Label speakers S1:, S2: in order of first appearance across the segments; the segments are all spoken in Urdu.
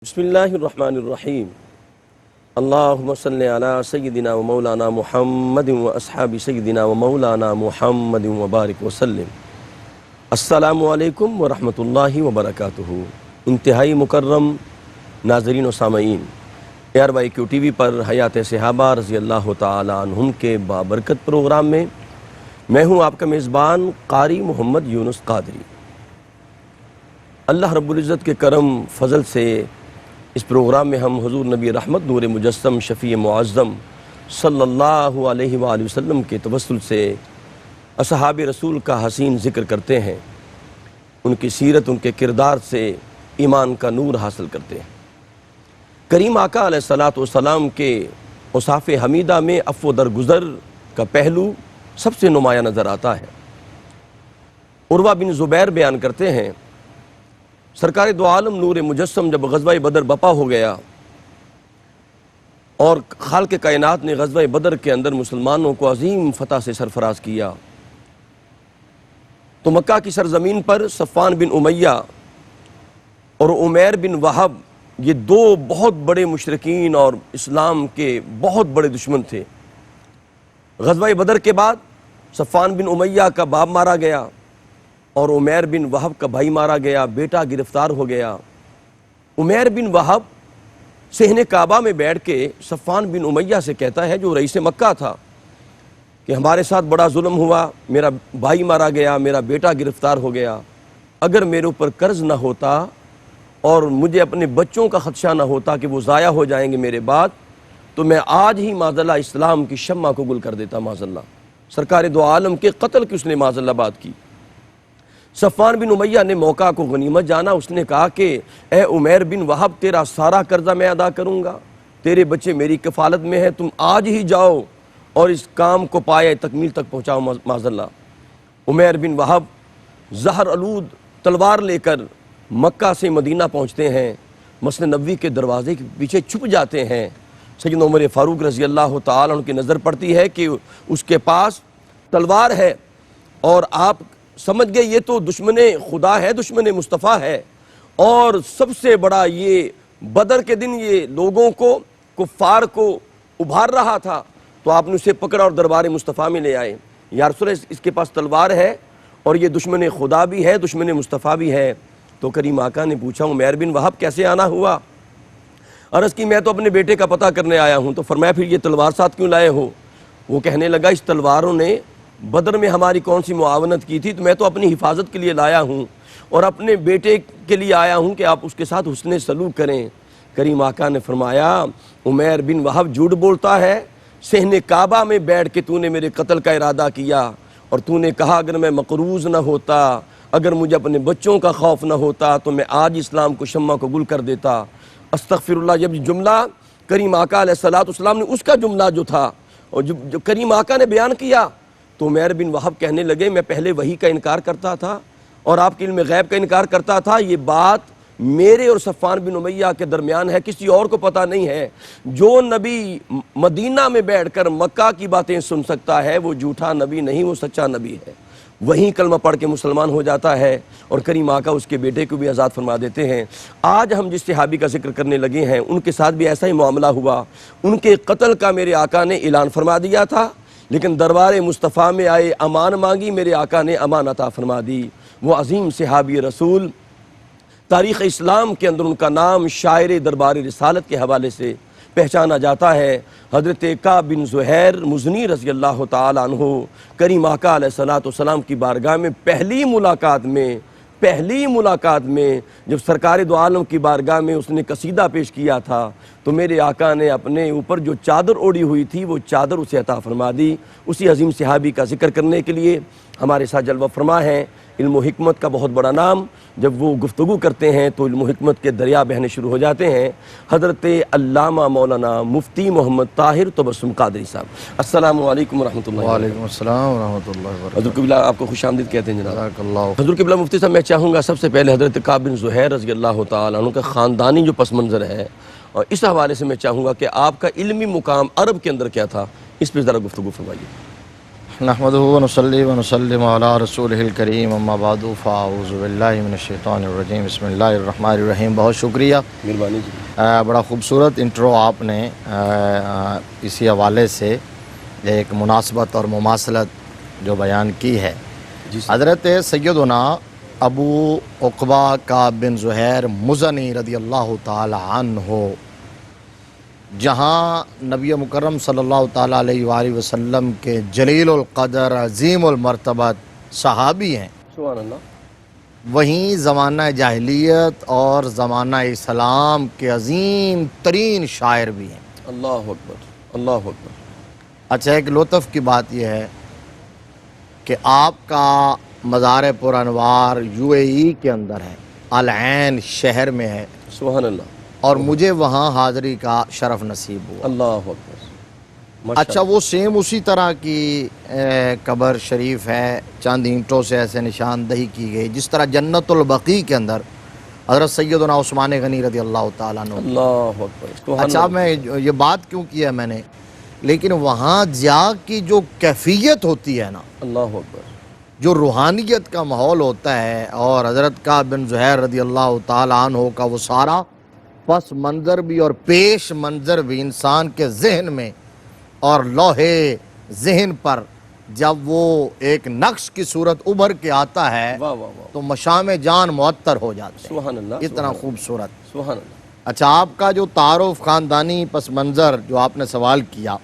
S1: بسم اللہ الرحمن الرحیم اللہم صلی علی سیدنا و مولانا محمد و اصحاب سیدنا و مولانا محمد و بارک وسلم۔ السلام علیکم ورحمۃ اللہ وبرکاتہ۔ انتہائی مکرم ناظرین و سامعین، ARYQ ٹی وی پر حیات صحابہ رضی اللہ تعالی عنہم کے بابرکت پروگرام میں میں ہوں آپ کا میزبان قاری محمد یونس قادری۔ اللہ رب العزت کے کرم فضل سے اس پروگرام میں ہم حضور نبی رحمت نور مجسم شفیع معظم صلی اللہ علیہ وآلہ وسلم کے توسل سے اصحاب رسول کا حسین ذکر کرتے ہیں، ان کی سیرت، ان کے کردار سے ایمان کا نور حاصل کرتے ہیں۔ کریم آقا علیہ السلام کے اوصاف حمیدہ میں عفو درگزر کا پہلو سب سے نمایاں نظر آتا ہے۔ عروہ بن زبیر بیان کرتے ہیں، سرکار دو عالم نور مجسم جب غزوہ بدر بپا ہو گیا اور خالق کائنات نے غزوہ بدر کے اندر مسلمانوں کو عظیم فتح سے سرفراز کیا تو مکہ کی سرزمین پر صفوان بن امیہ اور عمیر بن وہب، یہ دو بہت بڑے مشرکین اور اسلام کے بہت بڑے دشمن تھے۔ غزوہ بدر کے بعد صفوان بن امیہ کا باپ مارا گیا اور عمیر بن وہب کا بھائی مارا گیا، بیٹا گرفتار ہو گیا۔ عمیر بن وہب صحن کعبہ میں بیٹھ کے صفوان بن امیہ سے کہتا ہے، جو رئیس مکہ تھا، کہ ہمارے ساتھ بڑا ظلم ہوا، میرا بھائی مارا گیا، میرا بیٹا گرفتار ہو گیا، اگر میرے اوپر قرض نہ ہوتا اور مجھے اپنے بچوں کا خدشہ نہ ہوتا کہ وہ ضائع ہو جائیں گے میرے بعد، تو میں آج ہی معاذ اللہ اسلام کی شمع کو گل کر دیتا۔ معاذ اللہ سرکار دو عالم کے قتل کی اس نے معاذ اللہ بات کی۔ صفوان بن امیہ نے موقع کو غنیمت جانا، اس نے کہا کہ اے عمیر بن وہب، تیرا سارا قرضہ میں ادا کروں گا، تیرے بچے میری کفالت میں ہیں، تم آج ہی جاؤ اور اس کام کو پائے تکمیل تک پہنچاؤ۔ معاذ اللہ عمیر بن وہب زہر آلود تلوار لے کر مکہ سے مدینہ پہنچتے ہیں، مسجد نبوی کے دروازے کے پیچھے چھپ جاتے ہیں۔ سیدنا عمر فاروق رضی اللہ تعالیٰ عنہ کی نظر پڑتی ہے کہ اس کے پاس تلوار ہے اور آپ سمجھ گئے یہ تو دشمن خدا ہے، دشمن مصطفیٰ ہے، اور سب سے بڑا یہ بدر کے دن یہ لوگوں کو، کفار کو ابھار رہا تھا، تو آپ نے اسے پکڑا اور دربار مصطفیٰ میں لے آئے۔ یا رسول اللہ، اس کے پاس تلوار ہے اور یہ دشمن خدا بھی ہے، دشمن مصطفیٰ بھی ہے۔ تو کریم آقا نے پوچھا، عمیر بن وہب کیسے آنا ہوا؟ عرض کی، میں تو اپنے بیٹے کا پتہ کرنے آیا ہوں۔ تو فرمایا، پھر یہ تلوار ساتھ کیوں لائے ہو؟ وہ کہنے لگا، اس تلواروں نے بدر میں ہماری کون سی معاونت کی تھی، تو میں تو اپنی حفاظت کے لیے لایا ہوں اور اپنے بیٹے کے لیے آیا ہوں کہ آپ اس کے ساتھ حسن سلوک کریں۔ کریم آقا نے فرمایا، عمیر بن وہب جھوٹ بولتا ہے، صحن کعبہ میں بیٹھ کے تو نے میرے قتل کا ارادہ کیا اور تو نے کہا اگر میں مقروض نہ ہوتا، اگر مجھے اپنے بچوں کا خوف نہ ہوتا تو میں آج اسلام کو شمع کو گل کر دیتا۔ استغفر اللہ۔ جب جملہ کریم آقا علیہ السلام نے اس کا جملہ جو تھا اور جو کریم آقا نے بیان کیا، تو عمیر بن وہب کہنے لگے، میں پہلے وحی کا انکار کرتا تھا اور آپ کے علم غیب کا انکار کرتا تھا، یہ بات میرے اور صفوان بن امیہ کے درمیان ہے، کسی اور کو پتہ نہیں ہے۔ جو نبی مدینہ میں بیٹھ کر مکہ کی باتیں سن سکتا ہے وہ جھوٹا نبی نہیں، وہ سچا نبی ہے۔ وہیں کلمہ پڑھ کے مسلمان ہو جاتا ہے اور کریم آقا اس کے بیٹے کو بھی آزاد فرما دیتے ہیں۔ آج ہم جس صحابی کا ذکر کرنے لگے ہیں، ان کے ساتھ بھی ایسا ہی معاملہ ہوا۔ ان کے قتل کا میرے آقا نے اعلان فرما دیا تھا، لیکن دربار مصطفیٰ میں آئے، امان مانگی، میرے آقا نے امان عطا فرما دی۔ وہ عظیم صحابی رسول، تاریخ اسلام کے اندر ان کا نام شاعر دربار رسالت کے حوالے سے پہچانا جاتا ہے۔ حضرت کعب بن زہیر مزنی رضی اللہ تعالیٰ عنہ کریم آقا علیہ السلام کی بارگاہ میں پہلی ملاقات میں جب سرکار دو عالم کی بارگاہ میں اس نے قصیدہ پیش کیا تھا، تو میرے آقا نے اپنے اوپر جو چادر اوڑھی ہوئی تھی وہ چادر اسے عطا فرما دی۔ اسی عظیم صحابی کا ذکر کرنے کے لیے ہمارے ساتھ جلوہ فرما ہے علم و حکمت کا بہت بڑا نام۔ جب وہ گفتگو کرتے ہیں تو علم و حکمت کے دریا بہنے شروع ہو جاتے ہیں۔ حضرت علامہ مولانا مفتی محمد طاہر تبسم قادری صاحب، السلام علیکم ورحمۃ اللہ۔
S2: وعلیکم السلام ورحمۃ اللہ وبرکاتہ۔
S1: حضور قبلہ آپ کو خوش آمدید کہتے ہیں جناب۔
S2: جزاک اللہ۔
S1: حضور قبلہ مفتی صاحب، میں چاہوں گا سب سے پہلے حضرت کعب بن زہیر رضی اللہ تعالیٰ عنہ کا خاندانی جو پس منظر ہے، اور اس حوالے سے میں چاہوں گا کہ آپ کا علمی مقام عرب کے اندر کیا تھا، اس پہ ذرا گفتگو فرمائیے۔
S2: نحمدہ ونصلی ونسلم علی رسولہ الکریم اما بعد فاعوذ باللہ من الشیطان الرجیم بسم اللہ الرحمن الرحیم. بہت شکریہ.
S1: مہربانی جی.
S2: بڑا خوبصورت انٹرو آپ نے اسی حوالے سے ایک مناسبت اور مماثلت جو بیان کی ہے.
S1: جی سر.
S2: حضرت سیدنا ابو عقبہ کعب بن زہیر مزنی رضی اللہ تعالی عنہ جہاں نبی مکرم صلی اللہ تعالیٰ علیہ وآلہ وسلم کے جلیل القدر عظیم المرتبت صحابی ہیں،
S1: سبحان اللہ.
S2: وہیں زمانہ جاہلیت اور زمانہ اسلام کے عظیم ترین شاعر بھی ہیں.
S1: اللہ اکبر اللہ اکبر.
S2: اچھا، ایک لطف کی بات یہ ہے کہ آپ کا مزار پر انوار UAE کے اندر ہے، العین شہر میں ہے،
S1: سبحان اللہ.
S2: اور مجھے وہاں حاضری کا شرف نصیب ہوا.
S1: اللہ اکبر.
S2: اچھا، وہ سیم اسی طرح کی قبر شریف ہے، چند اینٹوں سے ایسے نشاندہی کی گئی جس طرح جنت البقیع کے اندر حضرت سیدنا عثمان غنی رضی اللہ تعالیٰ عنہ.
S1: اللہ اکبر. سبحان
S2: اچھا،
S1: اللہ.
S2: میں یہ بات کیوں کیا میں نے، لیکن وہاں جا کی جو کیفیت ہوتی ہے نا،
S1: اللہ اکبر.
S2: جو روحانیت کا ماحول ہوتا ہے، اور حضرت کعب بن زہیر رضی اللہ تعالیٰ عنہ کا وہ سارا پس منظر بھی اور پیش منظر بھی انسان کے ذہن میں اور لوحے ذہن پر جب وہ ایک نقش کی صورت ابھر کے آتا ہے
S1: واہ واہ واہ.
S2: تو مشام جان معطر ہو جاتے ہیں.
S1: سبحان اللہ.
S2: اتنا خوبصورت.
S1: سبحان اللہ.
S2: اچھا، آپ کا جو تعارف خاندانی پس منظر جو آپ نے سوال کیا،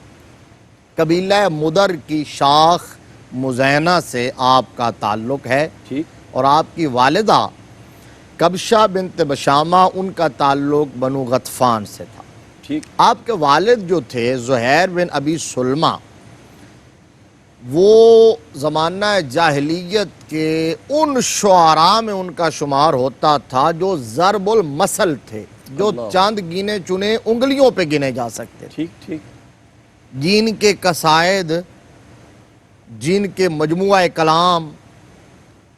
S2: قبیلہ مدر کی شاخ مزینہ سے آپ کا تعلق ہے،
S1: ٹھیک.
S2: اور آپ کی والدہ کبشہ بنت بشامہ، ان کا تعلق بنو غطفان سے تھا.
S1: ٹھیک.
S2: آپ کے والد جو تھے زہیر بن ابی سلمہ، وہ زمانہ جاہلیت کے ان شعراء میں ان کا شمار ہوتا تھا جو ضرب المثل تھے، جو
S1: اللہ.
S2: چاند گینے چنے انگلیوں پہ گنے جا سکتے تھے،
S1: ٹھیک. ٹھیک.
S2: جن کے قصائد، جن کے مجموعہ کلام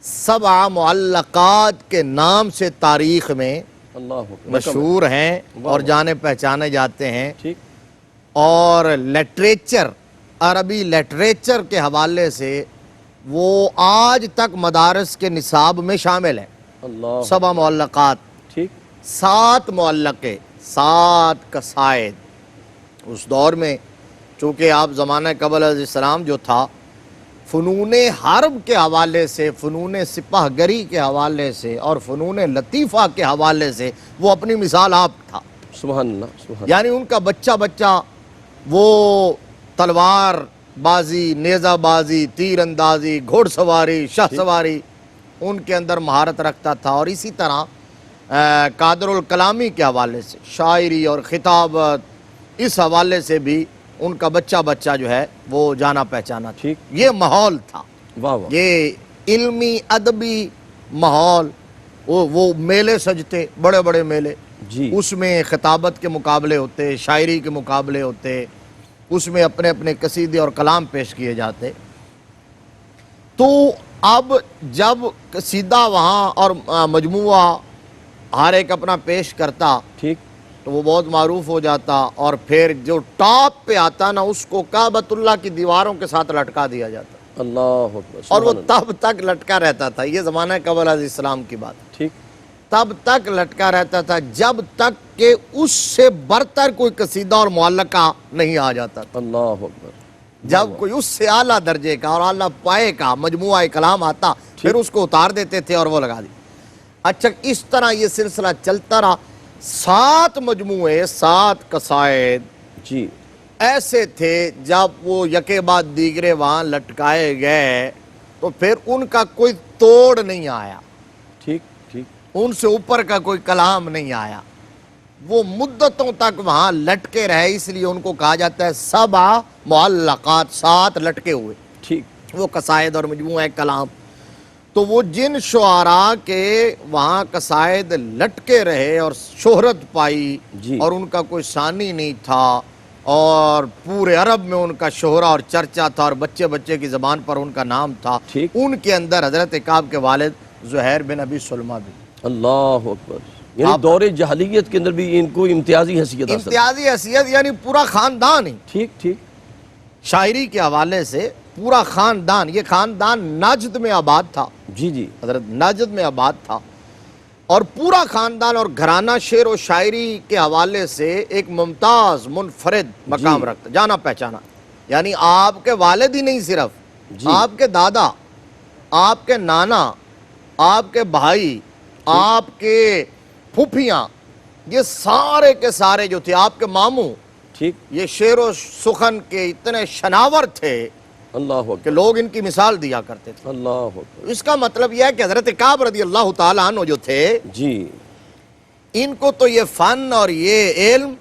S2: 7 معلقات کے نام سے تاریخ میں
S1: اللہ اکبر.
S2: مشہور ہیں
S1: واہ
S2: اور
S1: واہ.
S2: جانے پہچانے جاتے ہیں.
S1: ٹھیک.
S2: اور لٹریچر، عربی لٹریچر کے حوالے سے وہ آج تک مدارس کے نصاب میں شامل ہیں.
S1: اللہ.
S2: 7 معلقات،
S1: ٹھیک.
S2: 7 معلقے، 7 قصائد. اس دور میں چونکہ آپ زمانہ قبل علیہ السلام جو تھا، فنون حرب کے حوالے سے، فنون سپاہ گری کے حوالے سے اور فنون لطیفہ کے حوالے سے وہ اپنی مثال آپ تھا.
S1: سبحان اللہ. سبحان.
S2: یعنی ان کا بچہ وہ تلوار بازی، نیزہ بازی، تیر اندازی، گھوڑ سواری، شاہ سواری ان کے اندر مہارت رکھتا تھا. اور اسی طرح قادر الکلامی کے حوالے سے، شاعری اور خطابت، اس حوالے سے بھی ان کا بچہ جو ہے وہ جانا پہچانا تھا.
S1: ٹھیک.
S2: یہ ماحول تھا،
S1: واہ واہ.
S2: یہ علمی ادبی ماحول. وہ میلے سجتے، بڑے بڑے میلے،
S1: جی.
S2: اس میں خطابت کے مقابلے ہوتے، شاعری کے مقابلے ہوتے، اس میں اپنے اپنے قصیدے اور کلام پیش کیے جاتے. تو اب جب قصیدہ وہاں اور مجموعہ ہر ایک اپنا پیش کرتا
S1: ٹھیک.
S2: تو وہ بہت معروف ہو جاتا، اور پھر جو ٹاپ پہ آتا نا اس کو کعبۃ اللہ کی دیواروں کے ساتھ لٹکا دیا جاتا،
S1: اللہ اکبر.
S2: اور وہ
S1: سبحان اللہ.
S2: تب تک لٹکا رہتا تھا. یہ زمانہ قبل علیہ السلام کی بات ہے.
S1: ٹھیک.
S2: تب تک لٹکا رہتا تھا جب تک کہ اس سے برتر کوئی قصیدہ اور معلقہ نہیں آ جاتا تھا.
S1: اللہ اکبر.
S2: جب کوئی اس سے اعلیٰ درجے کا اور اعلیٰ پائے کا مجموعہ کلام آتا، پھر اس کو اتار دیتے تھے اور وہ لگا دی. اچھا، اس طرح یہ سلسلہ چلتا رہا. 7 مجموعے، 7 قصائد
S1: جی.
S2: ایسے تھے جب وہ یکے بعد دیگرے وہاں لٹکائے گئے تو پھر ان کا کوئی توڑ نہیں آیا،
S1: ٹھیک. ٹھیک.
S2: ان سے اوپر کا کوئی کلام نہیں آیا. وہ مدتوں تک وہاں لٹکے رہے، اس لیے ان کو کہا جاتا ہے 7 معلقات، 7 لٹکے ہوئے.
S1: ٹھیک.
S2: وہ قصائد اور مجموعہ کلام. تو وہ جن شعراء کے وہاں قصائد لٹکے رہے اور شہرت پائی،
S1: جی.
S2: اور ان کا کوئی ثانی نہیں تھا، اور پورے عرب میں ان کا شہرہ اور چرچا تھا، اور بچے بچے کی زبان پر ان کا نام تھا.
S1: ٹھیک.
S2: ان کے اندر حضرت کعب کے والد زہیر بن ابی سلمہ بھی.
S1: اللہ اکبر. یعنی دور جہلیت کے اندر بھی ان کو امتیازی حیثیت حاصل.
S2: امتیازی حیثیت، یعنی پورا خاندان ہی.
S1: ٹھیک. ٹھیک.
S2: شاعری کے حوالے سے پورا خاندان، یہ خاندان نجد میں آباد تھا،
S1: جی جی
S2: حضرت نجد میں آباد تھا، اور پورا خاندان اور گھرانہ شعر و شاعری کے حوالے سے ایک ممتاز منفرد مقام رکھتا، جانا پہچانا. یعنی آپ کے والد ہی نہیں صرف، آپ کے دادا، آپ کے نانا، آپ کے بھائی، آپ کے پھوپھیاں، یہ سارے کے سارے جو تھے، آپ کے ماموں،
S1: ٹھیک.
S2: یہ شعر و سخن کے اتنے شناور تھے
S1: اللہ
S2: کہ
S1: اکبر،
S2: لوگ ان کی مثال دیا کرتے تھے.
S1: اللہ اکبر.
S2: اس کا مطلب یہ ہے کہ حضرت کعب رضی اللہ تعالیٰ عنہ جو تھے،
S1: جی
S2: ان کو تو یہ فن اور یہ علم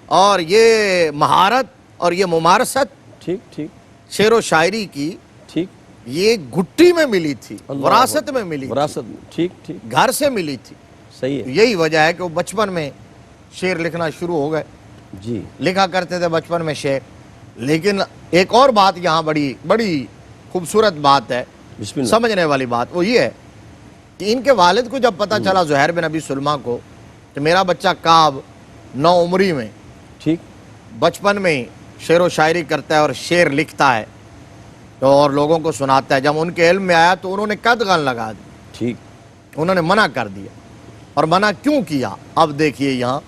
S2: اور یہ مہارت اور یہ ممارست
S1: ٹھیک ٹھیک
S2: شعر و شاعری کی
S1: ٹھیک.
S2: یہ گھٹی میں ملی تھی،
S1: اللہ
S2: وراثت میں ملی تھی،
S1: وراثت میں. ٹھیک ٹھیک،
S2: گھر سے ملی تھی.
S1: صحیح ہے.
S2: یہی وجہ ہے کہ وہ بچپن میں شعر لکھنا شروع ہو گئے،
S1: جی
S2: لکھا کرتے تھے بچپن میں شعر. لیکن ایک اور بات یہاں بڑی خوبصورت بات ہے،
S1: بسم اللہ.
S2: سمجھنے والی بات، وہ یہ ہے کہ ان کے والد کو جب پتہ چلا زہیر بن ابی سلمہ کو کہ میرا بچہ کعب 9 عمری میں
S1: ٹھیک.
S2: بچپن میں ہی شعر و شاعری کرتا ہے اور شعر لکھتا ہے اور لوگوں کو سناتا ہے، جب ان کے علم میں آیا تو انہوں نے قدغن لگا دی،
S1: ٹھیک.
S2: انہوں نے منع کر دیا. اور منع کیوں کیا؟ اب دیکھیے یہاں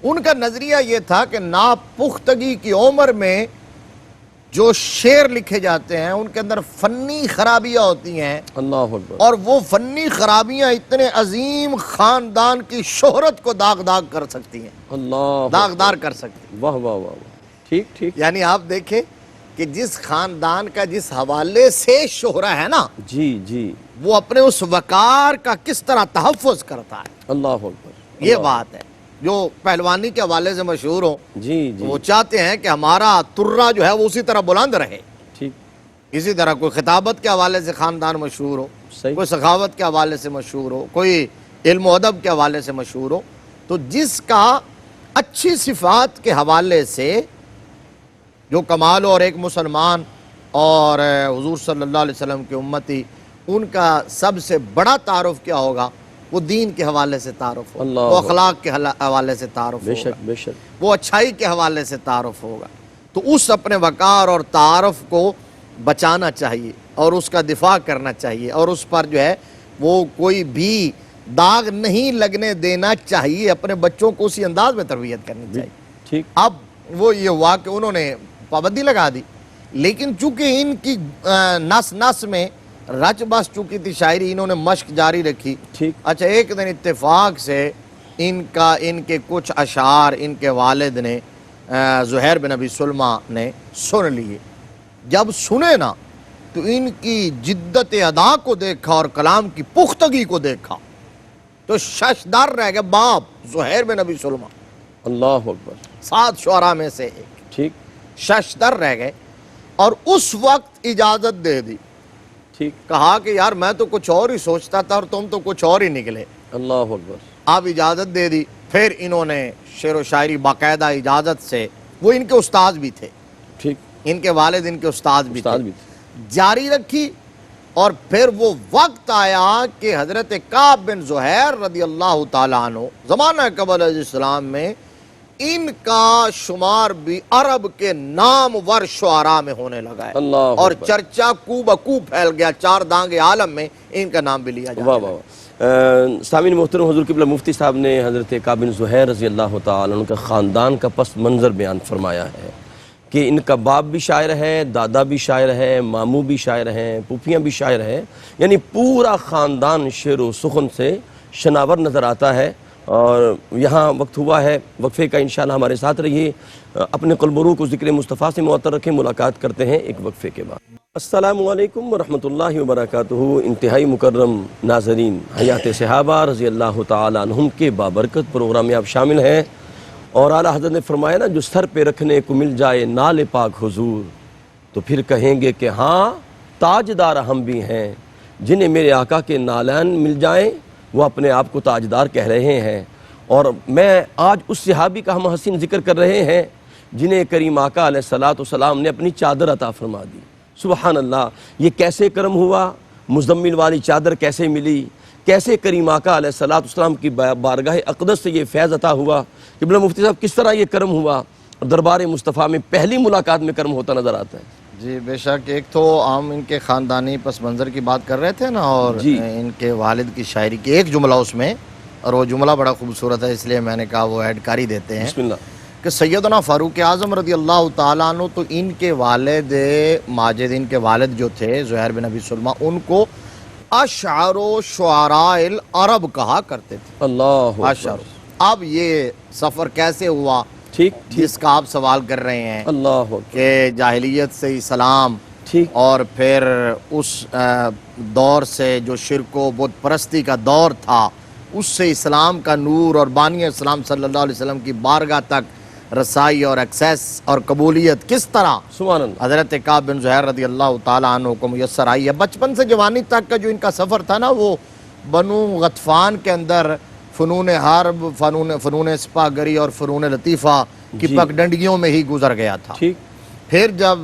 S2: ان کا نظریہ یہ تھا کہ ناپختگی کی عمر میں جو شعر لکھے جاتے ہیں ان کے اندر فنی خرابیاں ہوتی ہیں،
S1: اللہ اکبر.
S2: اور وہ فنی خرابیاں اتنے عظیم خاندان کی شہرت کو داغ کر سکتی ہیں،
S1: اللہ
S2: داغدار کر سکتی ہیں.
S1: واہ واہ واہ واہ. ٹھیک ٹھیک.
S2: یعنی آپ دیکھیں کہ جس خاندان کا جس حوالے سے شہرہ ہے نا،
S1: جی جی.
S2: وہ اپنے اس وقار کا کس طرح تحفظ کرتا ہے.
S1: اللہ اکبر.
S2: یہ بات ہے. جو پہلوانی کے حوالے سے مشہور ہوں،
S1: جی جی.
S2: وہ چاہتے ہیں کہ ہمارا ترہ جو ہے وہ اسی طرح بلند رہے.
S1: ٹھیک.
S2: اسی طرح کوئی خطابت کے حوالے سے خاندان مشہور ہو،
S1: صحیح.
S2: کوئی سخاوت کے حوالے سے مشہور ہو، کوئی علم و ادب کے حوالے سے مشہور ہو. تو جس کا اچھی صفات کے حوالے سے جو کمال ہو، اور ایک مسلمان اور حضور صلی اللہ علیہ وسلم کے امتی، ان کا سب سے بڑا تعارف کیا ہوگا؟ وہ دین کے حوالے سے تعارف ہوگا،
S1: اللہ
S2: وہ اخلاق کے حوالے سے تعارف
S1: بے
S2: ہوگا،
S1: شک بے شک.
S2: وہ اچھائی کے حوالے سے تعارف ہوگا. تو اس اپنے وقار اور تعارف کو بچانا چاہیے اور اس کا دفاع کرنا چاہیے، اور اس پر جو ہے وہ کوئی بھی داغ نہیں لگنے دینا چاہیے. اپنے بچوں کو اسی انداز میں تربیت کرنی چاہیے.
S1: ٹھیک.
S2: اب وہ یہ ہوا کہ انہوں نے پابندی لگا دی، لیکن چونکہ ان کی نس نس میں رچ بس چکی تھی شاعری، انہوں نے مشق جاری رکھی.
S1: ٹھیک.
S2: اچھا، ایک دن اتفاق سے ان کے کچھ اشعار ان کے والد نے زہیر بن ابی سلمہ نے سن لیے. جب سنے نا تو ان کی جدت ادا کو دیکھا اور کلام کی پختگی کو دیکھا تو ششدر رہ گئے. باپ زہیر بن ابی سلمہ
S1: اللہ اکبر.
S2: 7 شعراء میں سے ایک،
S1: ٹھیک
S2: ششدر رہ گئے اور اس وقت اجازت دے دی.
S1: ٹھیک.
S2: کہا کہ یار میں تو کچھ اور ہی سوچتا تھا اور تم تو کچھ اور ہی نکلے.
S1: اللہ اکبر.
S2: آپ اجازت دے دی. پھر انہوں نے شعر و شاعری باقاعدہ اجازت سے، وہ ان کے استاد بھی تھے،
S1: ٹھیک.
S2: ان کے والد ان کے استاد بھی
S1: استاد
S2: تھے،
S1: بھی
S2: جاری رکھی. اور پھر وہ وقت آیا کہ حضرت کعب بن زہیر رضی اللہ تعالیٰ عنہ زمانہ قبل علیہ السلام میں ان کا شمار بھی عرب کے نامور شعراء میں ہونے لگا ہے،
S1: اللہ
S2: اور
S1: اکبر.
S2: چرچا کو بکو پھیل گیا. 4 دانگ عالم میں ان کا نام بھی لیا جاتا
S1: واہ
S2: ہے.
S1: واہ واہ. سامعین محترم، حضور قبلہ مفتی صاحب نے حضرت کعب بن زہیر رضی اللہ تعالیٰ عنہ کا خاندان کا پس منظر بیان فرمایا ہے کہ ان کا باپ بھی شاعر ہے، دادا بھی شاعر ہے، ماموں بھی شاعر ہیں، پھوپھیاں بھی شاعر ہیں. یعنی پورا خاندان شعر و سخن سے شناور نظر آتا ہے. اور یہاں وقت ہوا ہے وقفے کا، انشاءاللہ ہمارے ساتھ رہیے. اپنے قلب و روح کو ذکر مصطفیٰ سے معطر رکھیں. ملاقات کرتے ہیں ایک وقفے کے بعد. السلام علیکم ورحمۃ اللہ وبرکاتہ. انتہائی مکرم ناظرین، حیات صحابہ رضی اللہ تعالیٰ عنہم کے بابرکت پروگرام میں آپ شامل ہیں. اور اعلیٰ حضرت نے فرمایا نا، جو سر پہ رکھنے کو مل جائے نال پاک حضور تو پھر کہیں گے کہ ہاں تاجدار ہم بھی ہیں. جنہیں میرے آقا کے نالین مل جائیں وہ اپنے آپ کو تاجدار کہہ رہے ہیں. اور میں آج اس صحابی کا ہم حسین ذکر کر رہے ہیں جنہیں کریم آقا علیہ السلام نے اپنی چادر عطا فرما دی. سبحان اللہ. یہ کیسے کرم ہوا؟ مزمل والی چادر کیسے ملی؟ کیسے کریم آقا علیہ السلام کی بارگاہ اقدس سے یہ فیض عطا ہوا؟ قبلہ مفتی صاحب، کس طرح یہ کرم ہوا؟ دربار مصطفیٰ میں پہلی ملاقات میں کرم ہوتا نظر آتا ہے.
S2: جی بے شک، ایک تو ہم ان کے خاندانی پس منظر کی بات کر رہے تھے نا، اور
S1: جی
S2: ان کے والد کی شاعری کی ایک جملہ اس میں، اور وہ جملہ بڑا خوبصورت ہے، اس لیے میں نے کہا وہ ایڈ کر ہی دیتے ہیں
S1: بسم اللہ.
S2: کہ سیدنا فاروق اعظم رضی اللہ تعالیٰ عنہ تو ان کے والد ماجد، ان کے والد جو تھے زہیر بن ابی سلمہ، ان کو اشعر و شعراء العرب کہا کرتے تھے.
S1: اللہ
S2: اشعر. اب یہ سفر کیسے ہوا
S1: ٹھیک ٹھیک.
S2: جس کا آپ سوال کر رہے ہیں،
S1: اللہ
S2: کہ جاہلیت سے اسلام،
S1: ٹھیک.
S2: اور پھر اس دور سے جو شرک و بت پرستی کا دور تھا، اس سے اسلام کا نور اور بانی اسلام صلی اللہ علیہ وسلم کی بارگاہ تک رسائی اور ایکسیس اور قبولیت کس طرح
S1: سبحان اللہ.
S2: حضرت کعب بن زہیر رضی اللہ تعالیٰ عنہ کو میسر آئی ہے. بچپن سے جوانی تک کا جو ان کا سفر تھا نا، وہ بنو غطفان کے اندر فنون حرب، فنون سپاہ گری اور فنون لطیفہ کی
S1: جی.
S2: پگڈنڈیوں میں ہی گزر گیا تھا.
S1: ٹھیک.
S2: پھر جب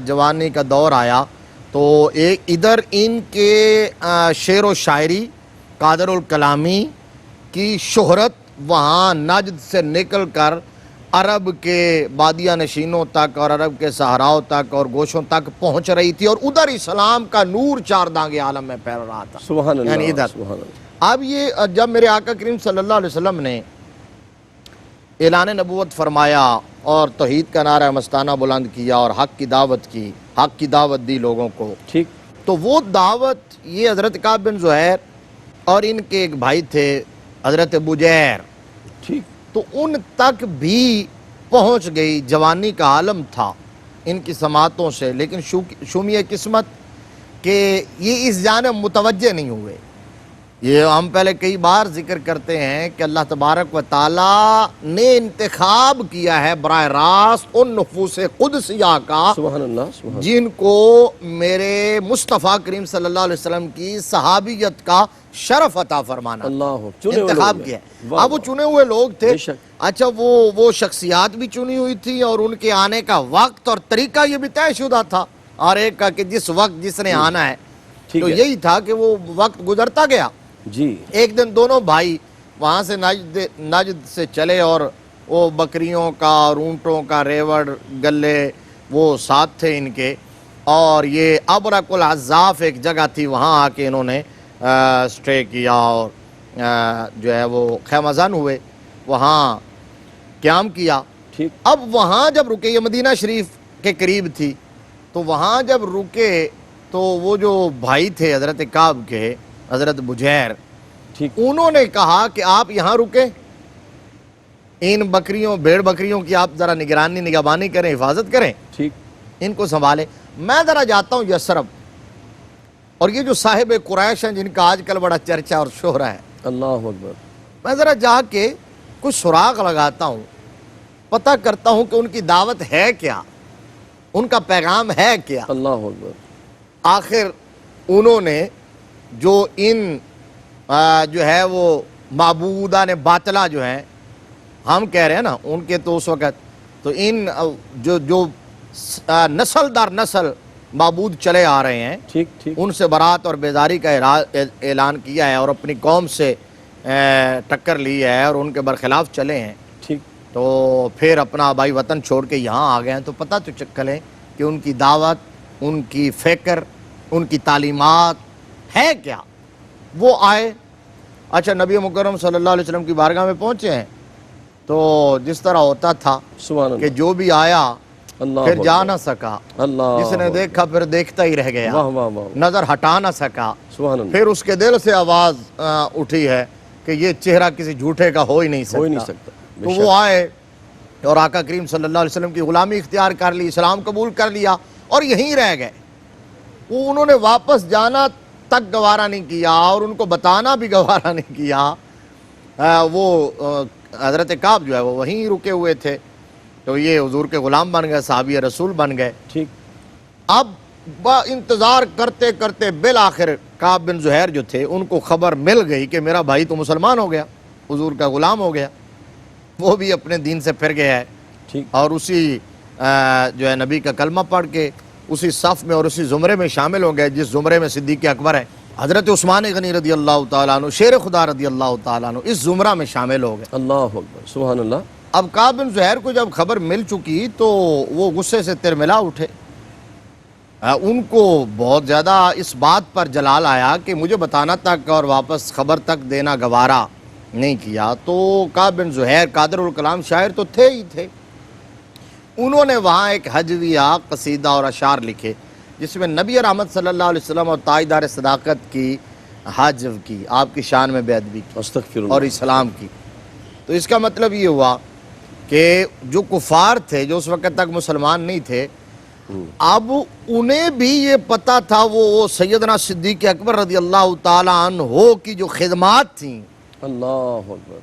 S2: جوانی کا دور آیا تو ایک ادھر ان کے شعر و شاعری، قادر الکلامی کی شہرت وہاں نجد سے نکل کر عرب کے بادیہ نشینوں تک اور عرب کے صحراؤں تک اور گوشوں تک پہنچ رہی تھی، اور ادھر اسلام کا نور چار دانگ عالم میں پھیل رہا تھا.
S1: سبحان اللہ.
S2: یعنی ادھر.
S1: سبحان اللہ.
S2: اب یہ جب میرے آقا کریم صلی اللہ علیہ وسلم نے اعلان نبوت فرمایا اور توحید کا نعرہ مستانہ بلند کیا اور حق کی دعوت کی، حق کی دعوت دی لوگوں کو،
S1: ٹھیک.
S2: تو وہ دعوت یہ حضرت کعب بن زہیر اور ان کے ایک بھائی تھے حضرت بجیر،
S1: ٹھیک.
S2: تو ان تک بھی پہنچ گئی. جوانی کا عالم تھا ان کی سماعتوں سے، لیکن شومی قسمت کہ یہ اس جانب متوجہ نہیں ہوئے. یہ ہم پہلے کئی بار ذکر کرتے ہیں کہ اللہ تبارک و تعالیٰ نے انتخاب کیا ہے براہ راست ان نفوس قدسیہ کا
S1: سبحان اللہ. سبحان
S2: جن کو میرے مصطفیٰ کریم صلی اللہ علیہ وسلم کی صحابیت کا شرف عطا فرمانا.
S1: اللہ. چنے ہوئے
S2: انتخاب
S1: لوگ
S2: کیا
S1: ہیں.
S2: ہے.
S1: واہ
S2: اب وہ
S1: واہ.
S2: چنے ہوئے لوگ تھے.
S1: بے شک.
S2: اچھا وہ شخصیات بھی چنی ہوئی تھی، اور ان کے آنے کا وقت اور طریقہ یہ بھی طے شدہ تھا، اور ایک کا کہ جس وقت جس نے آنا ہے.
S1: ٹھیک
S2: تو
S1: ہے.
S2: یہی تھا کہ وہ وقت گزرتا گیا.
S1: جی.
S2: ایک دن دونوں بھائی وہاں سے نجد سے چلے، اور وہ بکریوں کا اور اونٹوں کا ریوڑ گلے وہ ساتھ تھے ان کے، اور یہ ابرق العزاف ایک جگہ تھی، وہاں آ کے انہوں نے سٹے کیا، اور جو ہے وہ خیمہ زن ہوئے، وہاں قیام کیا.
S1: ٹھیک.
S2: اب وہاں جب رکے، یہ مدینہ شریف کے قریب تھی، تو وہاں جب رکے تو وہ جو بھائی تھے حضرت کعب کے، حضرت بجیر،
S1: ٹھیک.
S2: انہوں نے کہا کہ آپ یہاں رکیں، ان بکریوں بھیڑ بکریوں کی آپ ذرا نگہبانی کریں، حفاظت کریں،
S1: ٹھیک.
S2: ان کو سنبھالیں. میں ذرا جاتا ہوں یثرب، اور یہ جو صاحب قریش ہیں جن کا آج کل بڑا چرچا اور شہرہ ہے،
S1: اللہ اکبر.
S2: میں ذرا جا کے کچھ سراغ لگاتا ہوں، پتہ کرتا ہوں کہ ان کی دعوت ہے کیا، ان کا پیغام ہے کیا.
S1: اللہ اکبر.
S2: آخر انہوں نے جو ان جو ہے وہ معبودان باطلہ جو ہیں، ہم کہہ رہے ہیں نا ان کے، تو اس وقت تو ان جو نسل در نسل معبود چلے آ رہے ہیں،
S1: ٹھیک. ٹھیک.
S2: ان سے برات اور بیداری کا اعلان کیا ہے، اور اپنی قوم سے ٹکر لی ہے اور ان کے برخلاف چلے ہیں.
S1: ٹھیک.
S2: تو پھر اپنا آبائی وطن چھوڑ کے یہاں آ گئے ہیں. تو پتہ تو چکلیں کہ ان کی دعوت، ان کی فکر، ان کی تعلیمات ہے کیا. وہ آئے. اچھا نبی مکرم صلی اللہ علیہ وسلم کی بارگاہ میں پہنچے ہیں، تو جس طرح ہوتا تھا
S1: سبحان
S2: کہ
S1: اللہ.
S2: جو بھی آیا
S1: اللہ
S2: پھر جا
S1: اکبر.
S2: نہ سکا،
S1: اللہ.
S2: جس نے دیکھا پھر دیکھتا ہی رہ گیا،
S1: واہ واہ واہ.
S2: نظر ہٹا نہ سکا.
S1: سبحان اللہ.
S2: پھر اس کے دل سے آواز اٹھی ہے کہ یہ چہرہ کسی جھوٹے کا ہو ہی نہیں
S1: ہو ہی نہیں
S2: سکتا.
S1: سکتا.
S2: تو
S1: بے
S2: وہ
S1: شک.
S2: آئے اور آقا کریم صلی اللہ علیہ وسلم کی غلامی اختیار کر لی، اسلام قبول کر لیا، اور یہیں رہ گئے. وہ انہوں نے واپس جانا تک گوارا نہیں کیا، اور ان کو بتانا بھی گوارا نہیں کیا. وہ حضرت کعب جو ہے وہ وہیں رکے ہوئے تھے. تو یہ حضور کے غلام بن گئے، صحابی رسول بن گئے.
S1: ٹھیک.
S2: اب انتظار کرتے کرتے بالآخر کعب بن زہیر جو تھے ان کو خبر مل گئی کہ میرا بھائی تو مسلمان ہو گیا، حضور کا غلام ہو گیا، وہ بھی اپنے دین سے پھر گیا ہے،
S1: ٹھیک.
S2: اور اسی جو ہے نبی کا کلمہ پڑھ کے اسی صف میں اور اسی زمرے میں شامل ہو گئے جس زمرے میں صدیق اکبر ہے، حضرت عثمان غنی رضی اللہ تعالیٰ عنہ، شیر خدا رضی اللہ تعالیٰ عنہ، اس زمرہ میں شامل ہو گئے.
S1: اللہ اکبر. سبحان اللہ.
S2: اب کعب بن زہیر کو جب خبر مل چکی تو وہ غصے سے ترملا اٹھے. ان کو بہت زیادہ اس بات پر جلال آیا کہ مجھے بتانا تک اور واپس خبر تک دینا گوارا نہیں کیا. تو کعب بن زہیر قادر الکلام شاعر تو تھے ہی تھے. انہوں نے وہاں ایک حجویہ قصیدہ اور اشعار لکھے جس میں نبی رحمت صلی اللہ علیہ وسلم اور تاجدار صداقت کی حجو کی، آپ کی شان میں بے ادبی کی
S1: استغفر اللہ.
S2: اور اسلام کی. تو اس کا مطلب یہ ہوا کہ جو کفار تھے جو اس وقت تک مسلمان نہیں تھے، اب انہیں بھی یہ پتا تھا وہ سیدنا صدیق اکبر رضی اللہ تعالیٰ عنہ کی جو خدمات تھیں
S1: اللہ اکبر.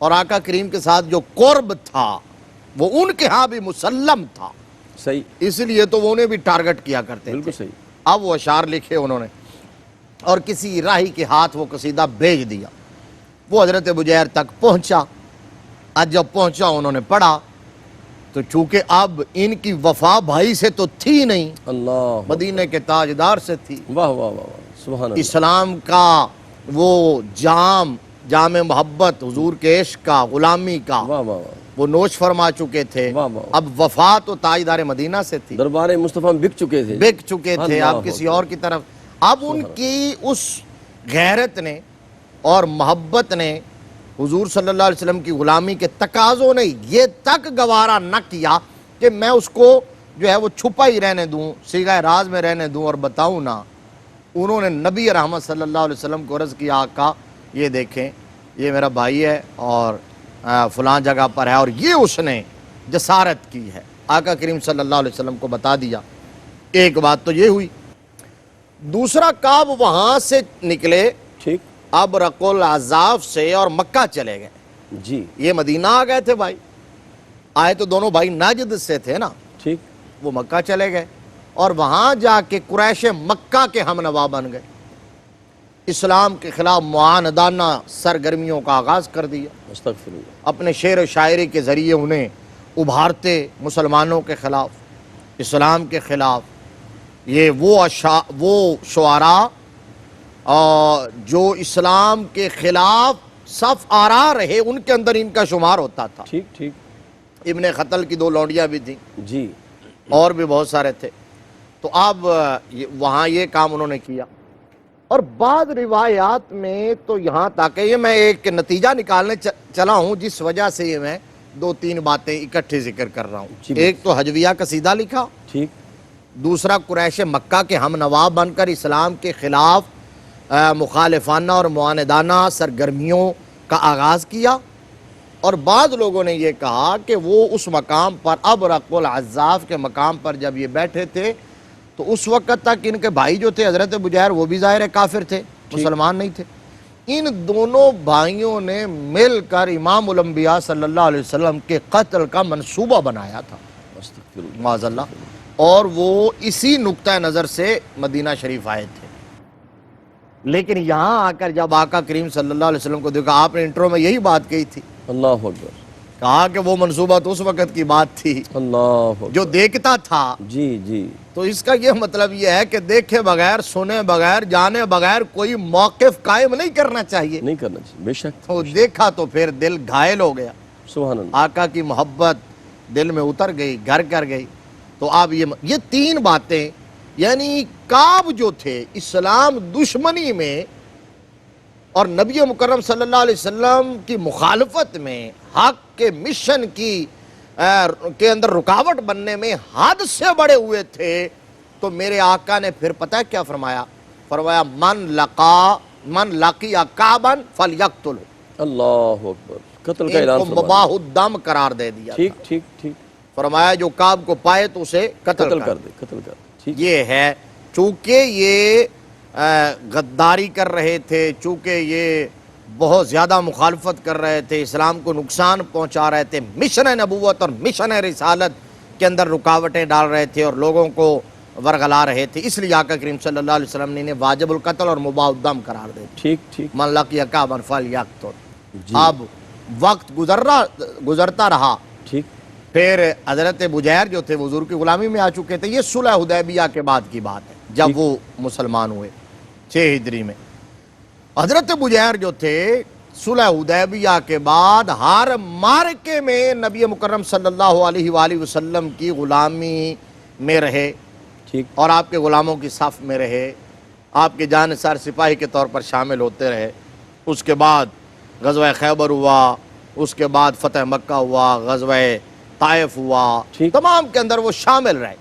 S2: اور آقا کریم کے ساتھ جو قرب تھا وہ ان کے ہاں بھی مسلم تھا،
S1: صحیح،
S2: اس لیے تو وہ انہیں بھی ٹارگٹ کیا کرتے
S1: بالکل
S2: تھے.
S1: صحیح.
S2: اب وہ اشعار لکھے انہوں نے اور کسی راہی کے ہاتھ وہ قصیدہ بھیج دیا. وہ حضرت بجیر تک پہنچا. آج جب پہنچا انہوں نے پڑھا تو چونکہ اب ان کی وفا بھائی سے تو تھی نہیں،
S1: اللہ
S2: مدینہ کے تاجدار سے تھی.
S1: واہ واہ واہ واہ، سبحان اللہ.
S2: اسلام کا وہ جام محبت، حضور کے عشق کا، غلامی کا
S1: واہ واہ واہ،
S2: وہ نوش فرما چکے تھے.
S1: واہ واہ.
S2: اب وفا تو تاجدار مدینہ سے تھی،
S1: دربار مصطفیٰ میں بک چکے تھے.
S2: بک چکے تھے
S1: اللہ
S2: اب کسی
S1: اکبر.
S2: اور کی طرف. اب ان کی اس غیرت نے اور محبت نے حضور صلی اللہ علیہ وسلم کی غلامی کے تقاضوں نے یہ تک گوارا نہ کیا کہ میں اس کو جو ہے وہ چھپا ہی رہنے دوں، صیغہ راز میں رہنے دوں اور بتاؤں نہ. انہوں نے نبی رحمت صلی اللہ علیہ وسلم کو عرض کیا، آقا یہ دیکھیں یہ میرا بھائی ہے اور فلاں جگہ پر ہے اور یہ اس نے جسارت کی ہے. آقا کریم صلی اللہ علیہ وسلم کو بتا دیا. ایک بات تو یہ ہوئی. دوسرا، کعب وہاں سے نکلے
S1: ٹھیک.
S2: اب رق العذاف سے اور مکہ چلے گئے.
S1: جی
S2: یہ مدینہ آ گئے تھے بھائی، آئے تو دونوں بھائی ناجد سے تھے نا.
S1: ٹھیک.
S2: وہ مکہ چلے گئے اور وہاں جا کے قریش مکہ کے ہم نوا بن گئے. اسلام کے خلاف معاندانہ سرگرمیوں کا آغاز کر دیا.
S1: استغفر اللہ.
S2: اپنے شعر و شاعری کے ذریعے انہیں ابھارتے مسلمانوں کے خلاف، اسلام کے خلاف. یہ وہ شعراء جو اسلام کے خلاف صف آرا رہے ان کے اندر ان کا شمار ہوتا تھا.
S1: ٹھیک ٹھیک.
S2: ابن خطل کی 2 لونڈیاں بھی تھیں
S1: جی.
S2: اور بھی بہت سارے تھے. تو اب وہاں یہ کام انہوں نے کیا. اور بعض روایات میں تو یہاں تک یہ میں ایک نتیجہ نکالنے چلا ہوں جس وجہ سے یہ میں 2-3 باتیں اکٹھے ذکر کر رہا ہوں. ایک تو حجویہ قصیدہ لکھا،
S1: ٹھیک.
S2: دوسرا قریش مکہ کے ہم نوا بن کر اسلام کے خلاف مخالفانہ اور معاندانہ سرگرمیوں کا آغاز کیا. اور بعض لوگوں نے یہ کہا کہ وہ اس مقام پر اب رق العذاف کے مقام پر جب یہ بیٹھے تھے تو اس وقت تک ان کے بھائی جو تھے حضرت بجیر وہ بھی ظاہر کافر تھے، مسلمان نہیں تھے. ان دونوں بھائیوں نے مل کر امام الانبیاء صلی اللہ علیہ وسلم کے قتل کا منصوبہ بنایا تھا
S1: استغفر اللہ.
S2: معاذ اللہ. اور وہ اسی نقطہ نظر سے مدینہ شریف آئے تھے. لیکن یہاں آ کر جب آقا کریم صلی اللہ علیہ وسلم کو دیکھا، آپ نے انٹرو میں یہی بات کہی تھی،
S1: اللہ اکبر.
S2: کہا کہ وہ منصوبہ تو اس وقت کی بات تھی
S1: اللہ اکبر.
S2: جو دیکھتا تھا.
S1: جی جی.
S2: تو اس کا یہ مطلب یہ ہے کہ دیکھے بغیر، سنے بغیر، جانے بغیر کوئی موقف قائم نہیں کرنا چاہیے.
S1: نہیں کرنا چاہیے، بے شک.
S2: تو دیکھا تو پھر دل گھائل ہو گیا.
S1: سبحان اللہ.
S2: آقا کی محبت دل میں اتر گئی، گھر کر گئی. تو اب یہ 3 باتیں، یعنی کعب جو تھے اسلام دشمنی میں اور نبی مکرم صلی اللہ علیہ وسلم کی مخالفت میں، حق کے مشن کے اندر رکاوٹ بننے میں حد سے بڑے ہوئے تھے. تو میرے آقا نے پھر پتہ ہے کیا فرمایا؟ فرمایا من لقی کعبا فلیقتلہ.
S1: اللہ اکبر. قتل کا
S2: ان
S1: اعلان
S2: کو
S1: فرمایا.
S2: مباح الدم قرار دے دیا.
S1: ٹھیک ٹھیک ٹھیک.
S2: فرمایا جو کعب کو پائے تو اسے قتل
S1: قتل
S2: کر
S1: کر
S2: دے.
S1: دے، قتل کر دے. ٹھیک.
S2: یہ ہے چونکہ یہ غداری کر رہے تھے، چونکہ یہ بہت زیادہ مخالفت کر رہے تھے، اسلام کو نقصان پہنچا رہے تھے، مشن نبوت اور مشن رسالت کے اندر رکاوٹیں ڈال رہے تھے اور لوگوں کو ورغلا رہے تھے، اس لیے آقا کریم صلی اللہ علیہ وسلم نے انہیں واجب القتل اور مباح الدم قرار دے دیا.
S1: ٹھیک ٹھیک.
S2: من لقی کعبا فلیقتل.
S1: جی.
S2: اب وقت گزرتا رہا.
S1: ٹھیک.
S2: پھر حضرت بجیر جو تھے وہ حضور کی غلامی میں آ چکے تھے. یہ صلح حدیبیہ کے بعد کی بات ہے جب وہ مسلمان ہوئے 6 ہجری میں. حضرت بجیر جو تھے صلح حدیبیہ کے بعد ہر مارکے میں نبی مکرم صلی اللہ علیہ وآلہ وسلم کی غلامی میں رہے.
S1: ٹھیک
S2: اور آپ کے غلاموں کی صف میں رہے، آپ کے جانثار سپاہی کے طور پر شامل ہوتے رہے۔ اس کے بعد غزوہ خیبر ہوا، اس کے بعد فتح مکہ ہوا، غزوہ طائف ہوا،
S1: ٹھیک۔
S2: تمام کے اندر وہ شامل رہے۔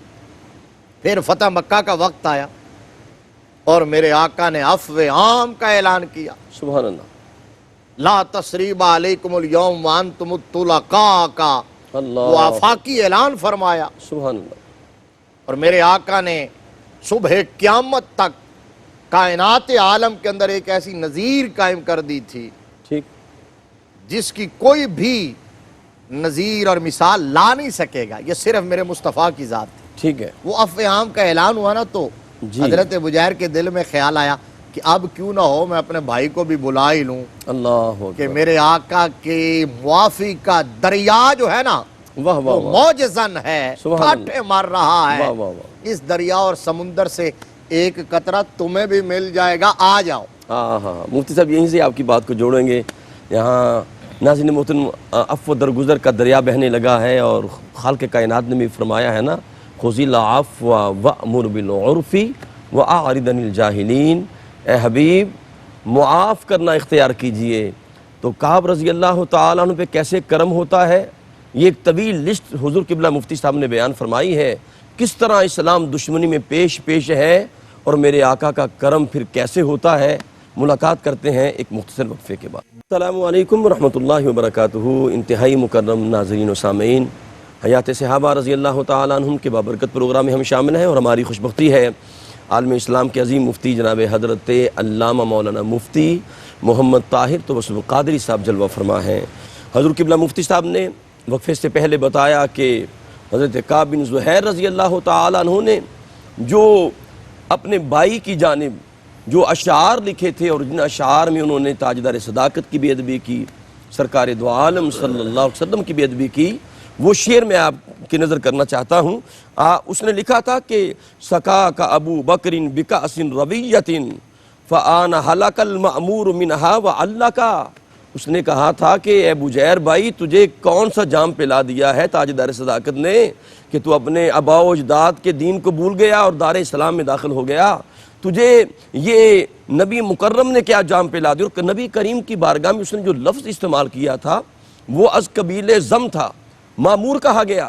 S2: پھر فتح مکہ کا وقت آیا اور میرے آقا نے عفو عام کا اعلان کیا،
S1: سبحان اللہ،
S2: لا تثریب علیکم اليوم وانتم الطلقاء کا
S1: اللہ،
S2: وہ آفاقی اعلان فرمایا۔
S1: سبحان اللہ،
S2: اور میرے آقا نے صبح قیامت تک کائنات عالم کے اندر ایک ایسی نظیر قائم کر دی تھی
S1: ٹھیک،
S2: جس کی کوئی بھی نظیر اور مثال لا نہیں سکے گا، یہ صرف میرے مصطفیٰ کی ذات تھی۔
S1: ٹھیک ہے،
S2: وہ عفو عام کا اعلان ہوا نا تو
S1: جی۔
S2: حضرت بجیر کے دل میں خیال آیا کہ اب کیوں نہ ہو میں اپنے بھائی کو بھی بلا ہی لوں
S1: اللہ
S2: کہ
S1: اکبر،
S2: میرے آقا کے موافی کا دریا جو ہے نا
S1: واہ واہ
S2: وہ
S1: واہ،
S2: موجزن ہے،
S1: سبحان اللہ،
S2: ٹھاٹھے مار رہا ہے۔
S1: واہ واہ واہ،
S2: اس دریا اور سمندر سے ایک قطرہ تمہیں بھی مل جائے گا، آ جاؤ۔
S1: ہاں ہاں، مفتی صاحب یہیں سے آپ کی بات کو جوڑیں گے۔ یہاں ناظرین محترم، عفو درگزر کا دریا بہنے لگا ہے، اور خالق کائنات نے بھی فرمایا ہے نا، خذ العفو وأمر بالعرف وأعرض عن الجاہلین، اے حبیب معاف کرنا اختیار کیجئے۔ تو کعب رضی اللہ تعالیٰ عنہ پہ کیسے کرم ہوتا ہے، یہ ایک طویل لسٹ حضور قبلہ مفتی صاحب نے بیان فرمائی ہے، کس طرح اسلام دشمنی میں پیش ہے اور میرے آقا کا کرم پھر کیسے ہوتا ہے۔ ملاقات کرتے ہیں ایک مختصر وقفے کے بعد۔ السلام علیکم ورحمۃ اللہ وبرکاتہ۔ انتہائی مکرم ناظرین و سامعین، حیات صحابہ رضی اللہ تعالیٰ عنہم کے بابرکت پروگرام میں ہم شامل ہیں، اور ہماری خوش بختی ہے عالم اسلام کے عظیم مفتی جناب حضرت علامہ مولانا مفتی محمد طاہر توسل القادری صاحب جلوہ فرما ہیں۔ حضور قبلہ مفتی صاحب نے وقفے سے پہلے بتایا کہ حضرت کعب بن زہیر رضی اللہ تعالیٰ عنہ نے جو اپنے بھائی کی جانب جو اشعار لکھے تھے، اور جن اشعار میں انہوں نے تاجدار صداقت کی بے ادبی کی، سرکار دو عالم صلی اللہ علیہ وسلم کی بے ادبی کی، وہ شعر میں آپ کی نظر کرنا چاہتا ہوں۔ اس نے لکھا تھا کہ سکا کا ابو بکر بکأس رویۃ فآن ہلاک المأمور منہا وعلہ کا، اس نے کہا تھا کہ اے بجیر بھائی، تجھے کون سا جام پلا دیا ہے تاجدار صداقت نے کہ تو اپنے آباء و اجداد کے دین کو بھول گیا اور دار اسلام میں داخل ہو گیا؟ تجھے یہ نبی مکرم نے کیا جام پلا دیا؟ اور نبی کریم کی بارگاہ میں اس نے جو لفظ استعمال کیا تھا وہ از قبیل زم تھا، مامور کہا گیا۔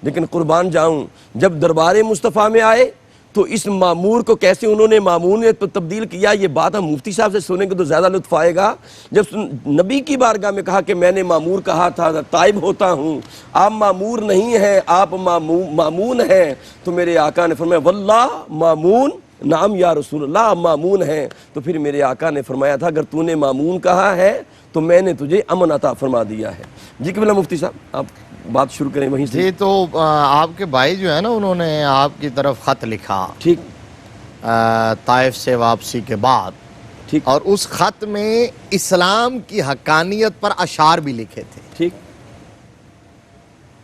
S1: لیکن قربان جاؤں، جب دربار مصطفیٰ میں آئے تو اس مامور کو کیسے انہوں نے مامون میں تبدیل کیا، یہ بات ہم مفتی صاحب سے سنیں گے تو زیادہ لطف آئے گا۔ جب نبی کی بارگاہ میں کہا کہ میں نے مامور کہا تھا، تائب ہوتا ہوں، آپ مامور نہیں ہیں، آپ مامون ہیں، تو میرے آقا نے فرمایا واللہ مامون، نعم یا رسول اللہ، آپ مامون ہیں۔ تو پھر میرے آقا نے فرمایا تھا اگر تو نے مامون کہا ہے تو میں نے تجھے امن عطا فرما دیا ہے۔ جی قبلہ مفتی صاحب آپ بات شروع کریں وہیں سے۔
S2: جی، تو آپ کے بھائی جو ہے نا، انہوں نے آپ کی طرف خط لکھا
S1: ٹھیک
S2: طائف سے واپسی کے بعد،
S1: ٹھیک
S2: اور اس خط میں اسلام کی حقانیت پر اشعار بھی لکھے تھے۔
S1: ٹھیک،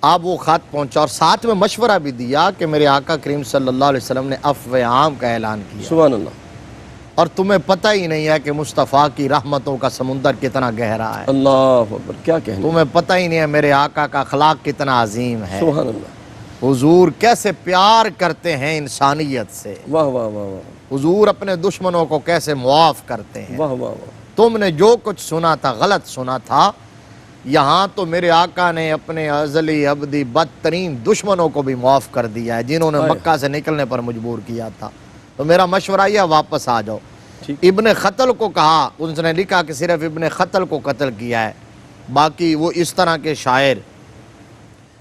S2: آپ وہ خط پہنچا اور ساتھ میں مشورہ بھی دیا کہ میرے آقا کریم صلی اللہ علیہ وسلم نے عفو عام کا اعلان کیا،
S1: سبحان اللہ،
S2: اور تمہیں پتہ ہی نہیں ہے کہ مصطفیٰ کی رحمتوں کا سمندر کتنا گہرا ہے،
S1: اللہ اکبر، کیا کہنے،
S2: تمہیں پتہ ہی نہیں ہے میرے آقا کا اخلاق کتنا عظیم ہے،
S1: سبحان اللہ،
S2: حضور کیسے پیار کرتے ہیں انسانیت سے،
S1: واہ واہ واہ واہ،
S2: حضور اپنے دشمنوں کو کیسے معاف کرتے ہیں۔
S1: واہ واہ واہ،
S2: تم نے جو کچھ سنا تھا غلط سنا تھا، یہاں تو میرے آقا نے اپنے ازلی ابدی بدترین دشمنوں کو بھی معاف کر دیا ہے جنہوں نے مکہ سے نکلنے پر مجبور کیا تھا۔ تو میرا مشورہ یہ واپس آ جاؤ۔ ابن قتل کو کہا، اس نے لکھا کہ صرف ابن قتل کو قتل کیا ہے، باقی وہ اس طرح کے شاعر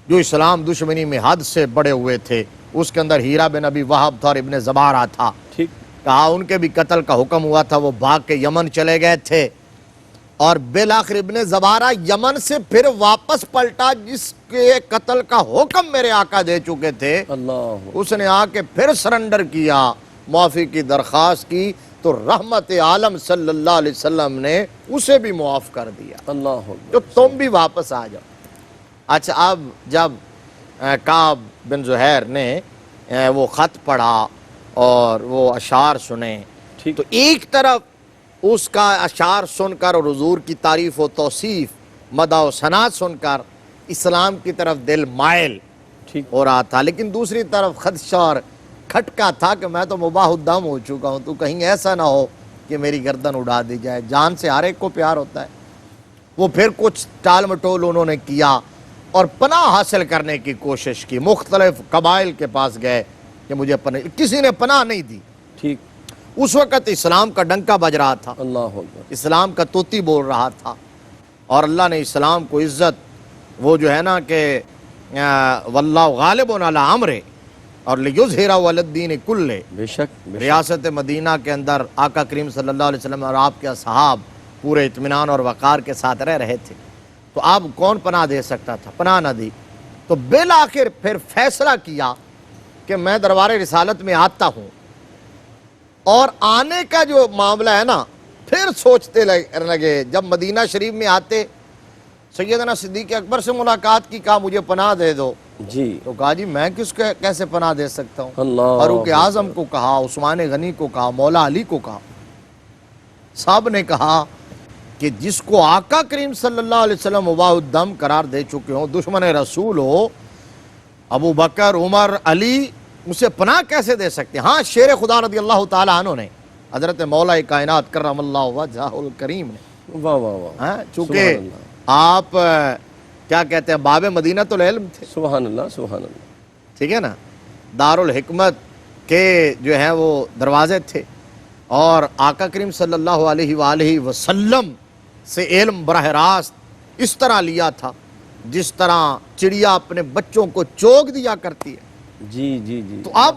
S2: جو اسلام دشمنی میں حد سے بڑے ہوئے تھے، اس کے اندر ہیرا بن ابی وہب تھا اور ابن زبارہ تھا،
S1: ٹھیک،
S2: کہا ان کے بھی قتل کا حکم ہوا تھا، وہ بھاگ کے یمن چلے گئے تھے، اور بالآخر ابن زبارہ یمن سے پھر واپس پلٹا جس کے قتل کا حکم میرے آقا دے چکے تھے،
S1: اللہ،
S2: اس نے آ کے پھر سرنڈر کیا، معافی کی درخواست کی، تو رحمت عالم صلی اللہ علیہ وسلم نے اسے بھی معاف کر دیا،
S1: اللہ،
S2: تو تم بھی واپس آ جاؤ۔ اچھا، اب جب کعب بن زہیر نے وہ خط پڑھا اور وہ اشعار سنے،
S1: ٹھیک،
S2: تو ایک طرف اس کا اشعار سن کر اور حضور کی تعریف و توصیف، مدح و ثنا سن کر اسلام کی طرف دل مائل
S1: ٹھیک،
S2: ہو رہا تھا، لیکن دوسری طرف خدشہ اور کھٹکا تھا کہ میں تو مباح الدم ہو چکا ہوں، تو کہیں ایسا نہ ہو کہ میری گردن اڑا دی جائے۔ جان سے ہر ایک کو پیار ہوتا ہے۔ وہ پھر کچھ ٹال مٹول انہوں نے کیا اور پناہ حاصل کرنے کی کوشش کی، مختلف قبائل کے پاس گئے کہ مجھے پناہ، کسی نے پناہ نہیں دی۔
S1: ٹھیک،
S2: اس وقت اسلام کا ڈنکا بج رہا تھا،
S1: اللہ اکبر،
S2: اسلام کا طوطی بول رہا تھا، اور اللہ نے اسلام کو عزت، وہ جو ہے نا کہ واللہ غالب علی امرہ، اور لیظہرہ علی الدین کلہ۔
S1: بے شک، بے شک،
S2: ریاست مدینہ کے اندر آقا کریم صلی اللہ علیہ وسلم اور آپ کے اصحاب پورے اطمینان اور وقار کے ساتھ رہ رہے تھے، تو آپ کون پناہ دے سکتا تھا؟ پناہ نہ دی۔ تو بالآخر پھر فیصلہ کیا کہ میں دربار رسالت میں آتا ہوں، اور آنے کا جو معاملہ ہے نا، پھر سوچتے لگے، جب مدینہ شریف میں آتے سیدنا صدیق اکبر سے ملاقات کی، کہا مجھے پناہ دے دو،
S1: جی،
S2: تو کہا جی میں کس کو کیسے پناہ دے سکتا ہوں؟
S1: اللہ
S2: فاروق اعظم کو کہا، عثمان غنی کو کہا، مولا علی کو کہا، صاحب نے کہا کہ جس کو آقا کریم صلی اللہ علیہ وسلم مباح الدم قرار دے چکے ہوں، دشمن رسول ہو، ابو بکر، عمر، علی، اسے پناہ کیسے دے سکتے؟ ہاں، شیر خدا رضی اللہ تعالیٰ عنہ نے، حضرت مولا کائنات کرم اللہ وجہہ الکریم نے،
S1: واہ واہ واہ،
S2: ہاں،
S1: سبحان
S2: چونکہ
S1: اللہ،
S2: آپ کیا کہتے ہیں، باب مدینہ العلم تھے،
S1: سبحان اللہ، سبحان اللہ،
S2: ٹھیک ہے نا، دارالحکمت کے جو ہیں وہ دروازے تھے، اور آقا کریم صلی اللہ علیہ وآلہ وسلم سے علم براہ راست اس طرح لیا تھا جس طرح چڑیا اپنے بچوں کو چوگ دیا کرتی ہے۔
S1: جی جی جی،
S2: تو آپ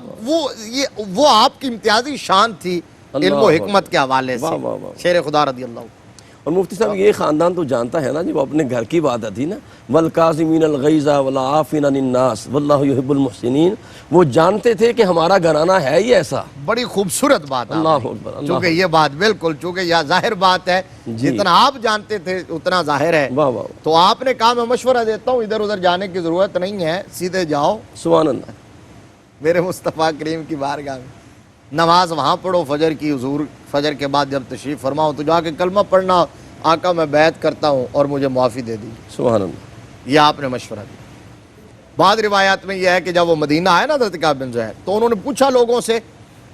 S2: وہ آپ کی امتیازی شان تھی علم و حکمت کے حوالے سے،
S1: واہ واہ واہ۔
S2: شیر خدا رضی اللہ۔
S1: اور مفتی صاحب یہ خاندان تو جانتا ہے نا جی، وہ اپنے گھر کی بات تھی نا، والکاظمین الغیظ والعافین عن الناس واللہ یحب المحسنین، وہ جانتے تھے کہ ہمارا گھرانہ ہے ہی ایسا۔
S2: بڑی خوبصورت بات ہے،
S1: اللہ اکبر، اللہ
S2: چونکہ یہ بات بالکل، چونکہ یہ ظاہر بات ہے،
S1: جی،
S2: جتنا آپ جانتے تھے اتنا ظاہر ہے،
S1: واہ واہ،
S2: تو آپ نے کہا میں مشورہ دیتا ہوں، ادھر ادھر جانے کی ضرورت نہیں ہے، سیدھے جاؤ
S1: سبحان اللہ،
S2: میرے مصطفیٰ کریم کی بارگاہ میں، نماز وہاں پڑھو فجر کی، حضور فجر کے بعد جب تشریف فرماؤ تو جا کے کلمہ پڑھنا، آقا میں بیعت کرتا ہوں اور مجھے معافی دے دیجیے۔
S1: سبحان اللہ،
S2: یہ آپ نے مشورہ دیا۔ بعض روایات میں یہ ہے کہ جب وہ مدینہ آئے نا حضرت کعب بن زہیر، تو انہوں نے پوچھا لوگوں سے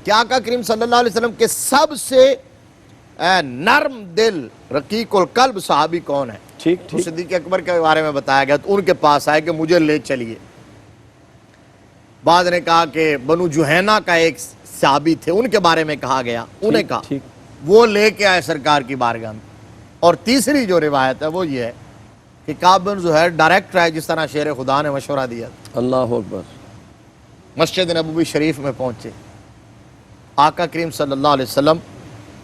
S2: کہ آقا کریم صلی اللہ علیہ وسلم کے سب سے نرم دل، رقیق القلب صحابی کون ہے؟
S1: ٹھیک
S2: تو
S1: ٹھیک،
S2: صدیق اکبر کے بارے میں بتایا گیا، تو ان کے پاس آئے کہ مجھے لے چلیے۔ بعض نے کہا کہ بنو جوہینہ کا ایک صحابی تھے، ان کے بارے میں کہا گیا، انہیں کہا
S1: ٹھیک،
S2: وہ لے کے آئے سرکار کی بارگاہ میں۔ اور تیسری جو روایت ہے وہ یہ ہے کہ کعب بن زہیر ڈائریکٹ آئے، جس طرح شیر خدا نے مشورہ دیا،
S1: اللہ اکبر،
S2: مسجد نبوی شریف میں پہنچے، آقا کریم صلی اللہ علیہ وسلم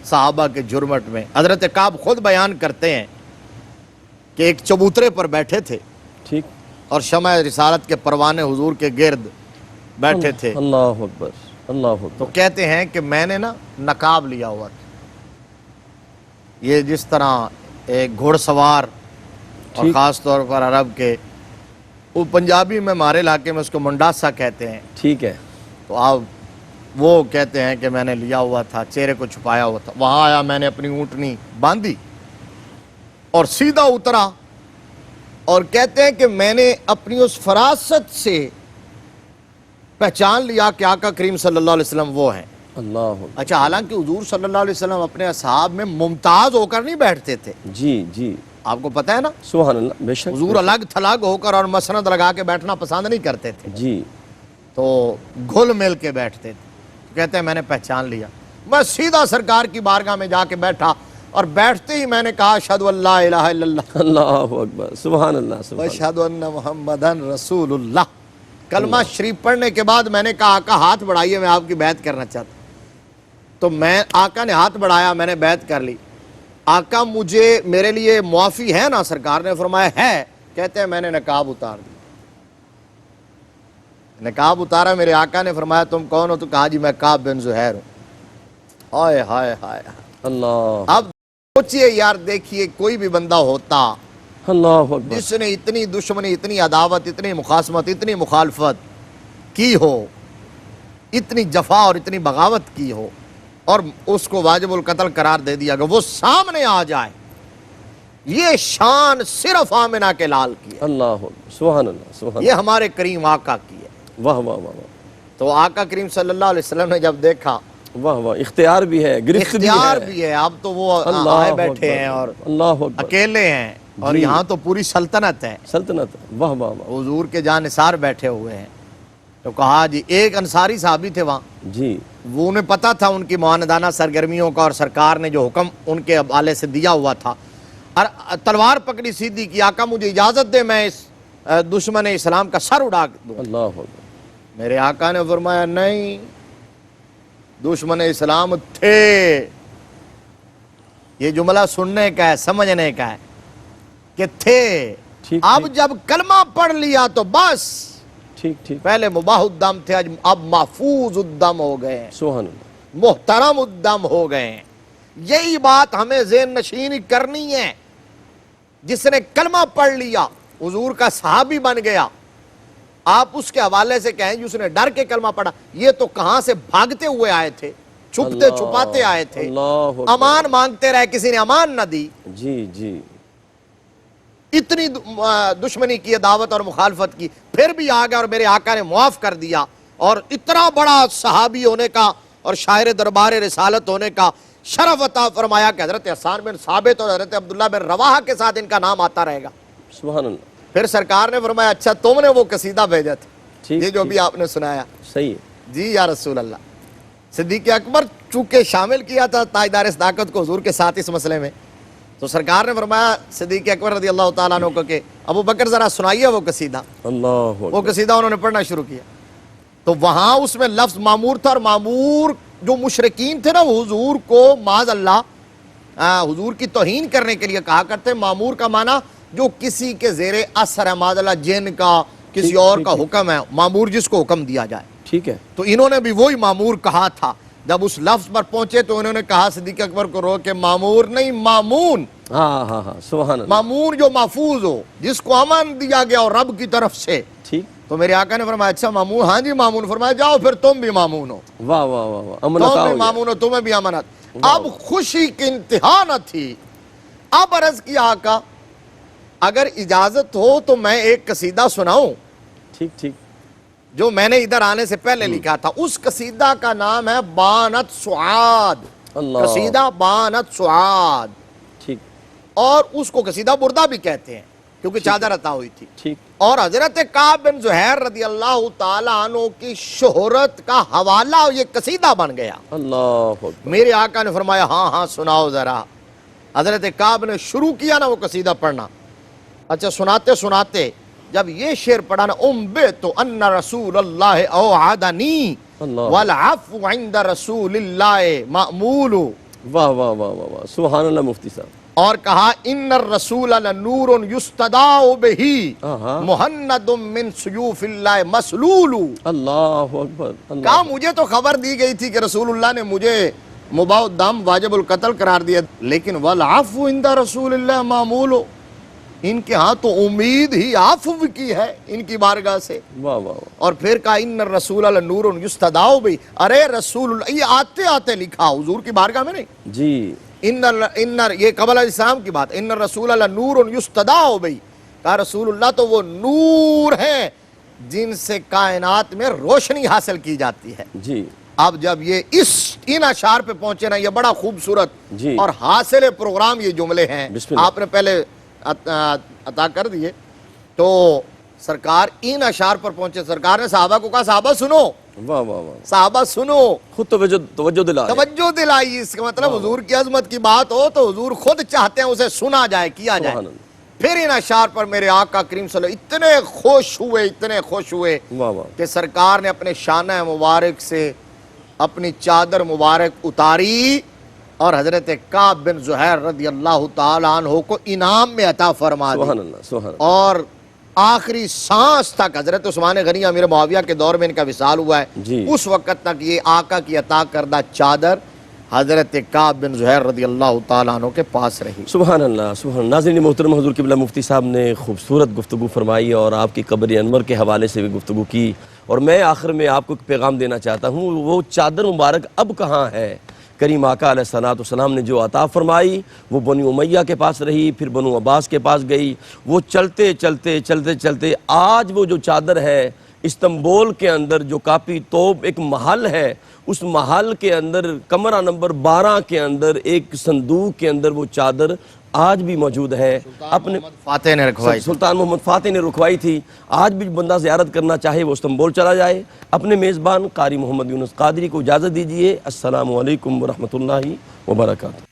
S2: صحابہ کے جرمٹ میں، حضرت کعب خود بیان کرتے ہیں کہ ایک چبوترے پر بیٹھے تھے
S1: ٹھیک،
S2: اور شمع رسالت کے پروانے حضور کے گرد بیٹھے تھے،
S1: اللہ اکبر، اللہ
S2: تو
S1: اکبر،
S2: کہتے ہیں کہ میں نے نا نقاب لیا ہوا تھا، یہ جس طرح ایک گھوڑ سوار، اور
S1: ٹھیک،
S2: خاص طور پر عرب کے، وہ پنجابی میں ہمارے علاقے میں اس کو منڈاسا کہتے ہیں،
S1: ٹھیک ہے،
S2: تو آپ وہ کہتے ہیں کہ میں نے لیا ہوا تھا، چہرے کو چھپایا ہوا تھا، وہاں آیا، میں نے اپنی اونٹنی باندھی اور سیدھا اترا، اور کہتے ہیں کہ میں نے اپنی اس فراست سے پہچان لیا کہ آقا کریم صلی اللہ علیہ وسلم وہ ہیں۔
S1: اللہ اکبر،
S2: اچھا، حالانکہ حضور صلی اللہ علیہ وسلم اپنے اصحاب میں ممتاز ہو کر نہیں بیٹھتے تھے،
S1: جی جی،
S2: آپ کو پتہ ہے نا،
S1: سبحان اللہ، بے شک،
S2: حضور الگ تھلگ ہو کر اور مسند لگا کے بیٹھنا پسند نہیں کرتے تھے،
S1: جی،
S2: تو گھل مل کے بیٹھتے تھے۔ کہتے ہیں میں نے پہچان لیا، میں سیدھا سرکار کی بارگاہ میں جا کے بیٹھا، اور بیٹھتے ہی میں نے کہا اشہد ان لا الہ الا اللہ
S1: اللہ اکبر، سبحان اللہ، سبحان اللہ،
S2: واشہد ان محمدن رسول اللہ۔ کلمہ شریف پڑھنے کے بعد میں نے کہا آقا ہاتھ بڑھائیے، میں آپ کی بیعت کرنا چاہتا ہوں۔ تو آقا نے ہاتھ بڑھایا، میں نے بیعت کر لی۔ آقا مجھے میرے لیے معافی ہے نا؟ سرکار نے فرمایا ہے۔ کہتے ہیں میں نے نقاب اتار دیا، نقاب اتارا، میرے آقا نے فرمایا تم کون ہو؟ تو کہا جی میں کعب بن زہیر ہوں۔ ہائے ہائے ہائے،
S1: اللہ،
S2: اب سوچئے یار، دیکھیے کوئی بھی بندہ ہوتا
S1: اللہ اکبر،
S2: جس نے اتنی دشمنی، اتنی عداوت، اتنی مخاصمت، اتنی مخالفت کی ہو، اتنی جفا اور اتنی بغاوت کی ہو، اور اس کو واجب القتل قرار دے دیا گیا، وہ سامنے آ جائے، یہ شان صرف آمنہ کے لال کی ہے،
S1: اللہ اکبر، سبحان اللہ، سبحان
S2: یہ ہمارے کریم آقا کی ہے۔
S1: اللہ، واہ واہ واہ واہ،
S2: تو آقا کریم صلی اللہ علیہ وسلم نے جب دیکھا
S1: واہ واہ، اختیار بھی ہے، گرفت
S2: اختیار
S1: بھی ہے،
S2: بھی ہے، اب تو وہ
S1: اللہ
S2: آئے بیٹھے
S1: اکبر،
S2: ہیں اور
S1: اللہ اکبر،
S2: اکیلے ہیں، اور
S1: جی۔
S2: یہاں تو پوری سلطنت ہے،
S1: سلطنت، واہ واہ واہ،
S2: حضور کے جانثار بیٹھے ہوئے ہیں۔ تو کہا جی، ایک انصاری صحابی تھے وہاں،
S1: جی
S2: وہ انہیں پتا تھا ان کی معاندانہ سرگرمیوں کا، اور سرکار نے جو حکم ان کے حوالے سے دیا ہوا تھا، اور تلوار پکڑی سیدھی کی، آقا مجھے اجازت دے میں اس دشمن اسلام کا سر اڑا دوں۔
S1: اللہ اکبر،
S2: میرے آقا نے فرمایا نہیں، دشمن اسلام تھے، یہ جملہ سننے کا ہے، سمجھنے کا ہے کہ تھے،
S1: ٹھیک
S2: اب جب کلمہ پڑھ لیا تو بس،
S1: ٹھیک ٹھیک،
S2: پہلے مباح الدم تھے، اب محفوظ الدم ہو گئے ہیں،
S1: سبحان اللہ،
S2: محترم الدم ہو گئے ہیں۔ یہی بات ہمیں ذہن نشینی کرنی ہے۔ جس نے کلمہ پڑھ لیا، حضور کا صحابی بن گیا، آپ اس کے حوالے سے کہیں اس نے ڈر کے کلمہ پڑھا، یہ تو کہاں سے بھاگتے ہوئے آئے تھے، چھپتے
S1: اللہ،
S2: چھپاتے آئے تھے،
S1: اللہ اکبر،
S2: امان مانگتے رہے، کسی نے امان نہ دی،
S1: جی جی،
S2: اتنی دشمنی کی، دعوت اور مخالفت کی، پھر بھی آ گیا اور میرے آقا نے معاف کر دیا، اور اتنا بڑا صحابی ہونے کا اور شاعر دربار رسالت ہونے کا شرف عطا فرمایا کہ حضرت حسان بن ثابت اور حضرت عبداللہ بن رواحہ کے ساتھ ان کا نام آتا رہے گا۔
S1: سبحان اللہ،
S2: پھر سرکار نے فرمایا اچھا تم نے وہ قصیدہ بھیجا تھا،
S1: ٹھیک
S2: یہ جو بھی آپ نے سنایا؟
S1: صحیح ہے،
S2: جی یا رسول اللہ۔ صدیق اکبر چونکہ شامل کیا تھا تاجدار صداقت کو حضور کے ساتھ اس مسئلے میں، تو سرکار نے فرمایا صدیق اکبر رضی اللہ تعالیٰ عنہ کو کہ ابو بکر ذرا سنائیے وہ قصیدہ۔
S1: اللہ
S2: وہ
S1: اکبر،
S2: قصیدہ انہوں نے پڑھنا شروع کیا، تو وہاں اس میں لفظ معمور تھا، اور معمور جو مشرکین تھے نا، وہ حضور کو معاذ اللہ حضور کی توہین کرنے کے لیے کہا کرتے، معمور کا معنی جو کسی کے زیر اثر ہے، معاذ اللہ جن کا، کسی اور کا حکم ہے، معمور جس کو حکم دیا جائے۔
S1: ٹھیک ہے،
S2: تو انہوں نے بھی وہی معمور کہا تھا۔ جب اس لفظ پر پہنچے تو انہوں نے کہا صدیق اکبر کو رو کے معمور نہیں، مامون،
S1: ہاں ہاں ہاں، سبحان اللہ،
S2: مامون جو محفوظ ہو، جس کو امن دیا گیا ہو رب کی طرف سے۔
S1: ٹھیک،
S2: تو میرے آقا نے فرمایا اچھا مامون، ہاں جی مامون، فرمایا جاؤ پھر تم بھی مامون ہو،
S1: واہ واہ واہ واہ، امن
S2: تم
S1: عطا
S2: بھی
S1: ہو گیا،
S2: مامون ہو، تمہیں بھی امانت۔ اب خوشی کی انتہا نہ تھی، اب عرض کیا آقا اگر اجازت ہو تو میں ایک قصیدہ سناؤں
S1: ٹھیک ٹھیک،
S2: جو میں نے ادھر آنے سے پہلے لکھا تھا۔ اس قصیدہ کا نام ہے بانت سعاد،
S1: اللہ،
S2: قصیدہ بانت سعاد،
S1: ٹھیک
S2: اور اس کو قصیدہ بردہ بھی کہتے ہیں کیونکہ چادر عطا ہوئی تھی۔
S1: ٹھیک،
S2: اور حضرت کعب بن زہیر رضی اللہ تعالیٰ عنہ کی شہرت کا حوالہ یہ قصیدہ بن گیا۔
S1: اللہ اکبر،
S2: میرے آقا نے فرمایا ہاں ہاں سناؤ ذرا۔ حضرت کعب نے شروع کیا نا وہ قصیدہ پڑھنا، اچھا سناتے سناتے جب یہ شعر پڑھا نا، انبئت ان رسول اللہ اوعدنی
S1: اللہ،
S2: والعفو عند رسول اللہ مأمول،
S1: واہ واہ واہ واہ واہ، سبحان اللہ مفتی صاحب،
S2: اور کہا ان الرسول لنور یستداء بہ
S1: ہاں،
S2: مہند من سیوف اللہ مسلول۔
S1: اللہ اکبر، اللہ،
S2: کہا مجھے تو خبر دی گئی تھی کہ رسول اللہ نے مجھے مباح الدم واجب القتل قرار دیا، لیکن والعفو عند رسول اللہ معمول، ان کے ہاں تو امید ہی عفو کی ہے ان کی بارگاہ سے۔
S1: واہ واہ واہ،
S2: اور پھر کہا ان الرسول لنور یستداء بہ، ارے رسول اللہ، یہ آتے آتے لکھا حضور کی بارگاہ میں نہیں،
S1: جی،
S2: یہ قبل الاسلام کی بات، ان الرسول لنور یستداء بہ، کہا رسول اللہ تو وہ نور ہیں جن سے کائنات میں روشنی حاصل کی جاتی ہے۔
S1: جی
S2: اب جب یہ ان اشعار پہ پہنچے نا، یہ بڑا خوبصورت
S1: جی،
S2: اور حاصل پروگرام یہ جملے ہیں،
S1: بسم اللہ،
S2: آپ نے پہلے عطا کر دیے، تو سرکار ان اشعار پر پہنچے، سرکار نے صحابہ کو کہا صحابہ سنو،
S1: واہ واہ واہ،
S2: صحابہ سنو،
S1: خود توجہ دلا رہے ہیں،
S2: توجہ دلائی۔ اس کا مطلب حضور کی عظمت کی بات ہو تو حضور خود چاہتے ہیں اسے سنا جائے، کیا جائے۔
S1: سبحان اللہ،
S2: پھر ان اشعار پر میرے آقا کریم صلی اللہ علیہ وسلم اتنے خوش ہوئے
S1: واہ واہ،
S2: کہ سرکار نے اپنے شانہ مبارک سے اپنی چادر مبارک اتاری اور حضرت کعب بن زہیر رضی اللہ تعالیٰ عنہ کو انعام میں عطا فرما دی،
S1: سبحان اللہ، سبحان اللہ،
S2: اور آخری سانس تک حضرت عثمان غنی امیر معاویہ کے دور میں ان کا وصال ہوا ہے،
S1: جی،
S2: اس وقت تک یہ آقا کی عطا کردہ چادر حضرت کعب بن زہیر رضی اللہ تعالیٰ عنہ کے پاس رہی۔
S1: سبحان اللہ، سبحان اللہ۔ ناظرین محترم، حضور قبلہ مفتی صاحب نے خوبصورت گفتگو فرمائی اور آپ کی قبر انور کے حوالے سے بھی گفتگو کی، اور میں آخر میں آپ کو ایک پیغام دینا چاہتا ہوں، وہ چادر مبارک اب کہاں ہے؟ کریم آقا علیہ السلام نے جو عطا فرمائی وہ بنو امیہ کے پاس رہی، پھر بنو عباس کے پاس گئی، وہ چلتے چلتے چلتے چلتے آج وہ جو چادر ہے استنبول کے اندر جو کاپی توب ایک محل ہے، اس محل کے اندر کمرہ نمبر 12 کے اندر ایک صندوق کے اندر وہ چادر آج بھی موجود ہے۔ اپنے
S2: محمد فاتح نے رکھوائی تھی۔
S1: سلطان محمد فاتح نے رکھوائی تھی۔ آج بھی بندہ زیارت کرنا چاہے وہ استنبول چلا جائے۔ اپنے میزبان قاری محمد یونس قادری کو اجازت دیجیے۔ السلام علیکم ورحمۃ اللہ وبرکاتہ۔